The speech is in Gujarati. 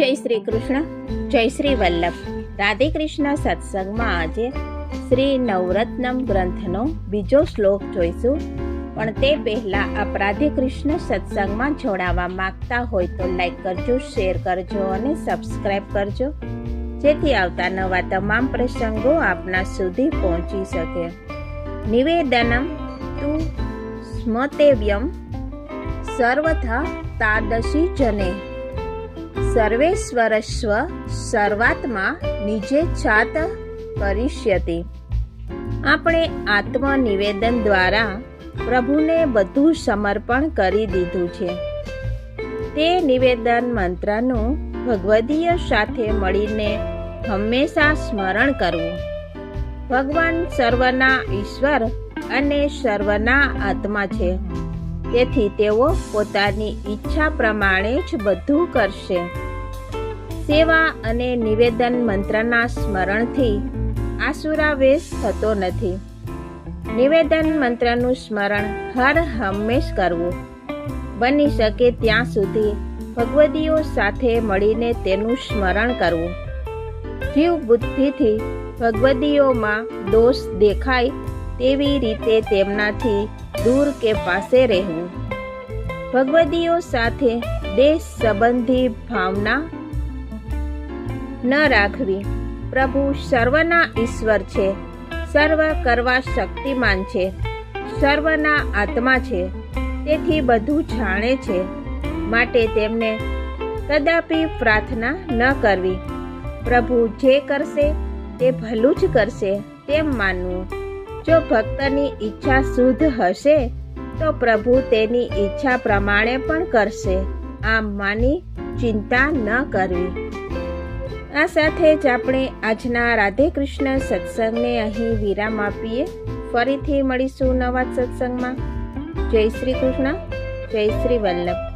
જય શ્રી કૃષ્ણ, જય શ્રી વલ્લભ. રાધે કૃષ્ણ સત્સંગમાં આજે શ્રી નવરત્નમ ગ્રંથનો બીજો શ્લોક જોઈશું. પણ તે પહેલાં આપ રાધે કૃષ્ણ સત્સંગમાં જોડાવા માંગતા હોય તો લાઈક કરજો, શેર કરજો અને સબસ્ક્રાઈબ કરજો, જેથી આવતા નવા તમામ પ્રસંગો આપના સુધી પહોંચી શકે. નિવેદનમ તુ સ્મતેવ્યમ સર્વથા તાદશી જને સર્વેશ્વરસ્વ સર્વાત્મા નિજે છાત કરિષ્યતિ. આપણે આત્મનિવેદન દ્વારા પ્રભુને બધું સમર્પણ કરી દીધું છે. તે નિવેદન મંત્રનું ભગવદીય સાથે મળીને હંમેશા સ્મરણ કરવું. ભગવાન સર્વના ઈશ્વર અને સર્વના આત્મા છે, તેથી તેઓ પોતાની ઈચ્છા પ્રમાણે જ બધું કરશે. સેવા અને નિવેદન મંત્રના સ્મરણથી આસુરાવેશ થતો નથી. નિવેદન મંત્રનું સ્મરણ હર હંમેશ કરવું. બની શકે ત્યાં સુધી ભગવદીઓ સાથે મળીને તેનું સ્મરણ કરવું. જીવ બુદ્ધિથી ભગવદીઓમાં દોષ દેખાય તેવી રીતે તેમનાથી દૂર કે પાસે રહેવું. ભગવદીઓ સાથે દેશ સંબંધી ભાવના ન રાખવી. પ્રભુ સર્વના ઈશ્વર છે, સર્વ કરવા શક્તિમાન છે, સર્વના આત્મા છે, તેથી બધું જાણે છે. માટે તેમને કદાપી પ્રાર્થના ન કરવી. પ્રભુ જે કરશે તે ભલું જ કરશે તેમ માનવું. જો ભક્તની ઈચ્છા શુદ્ધ હશે તો પ્રભુ તેની ઈચ્છા પ્રમાણે પણ કરશે, આમ માની ચિંતા ન કરવી. આ સાથે જ આપણે આજના રાધે કૃષ્ણ સત્સંગને અહીં વિરામ આપીએ. ફરીથી મળીશું નવા સત્સંગમાં. જય શ્રી કૃષ્ણ, જય શ્રી વલ્લભ.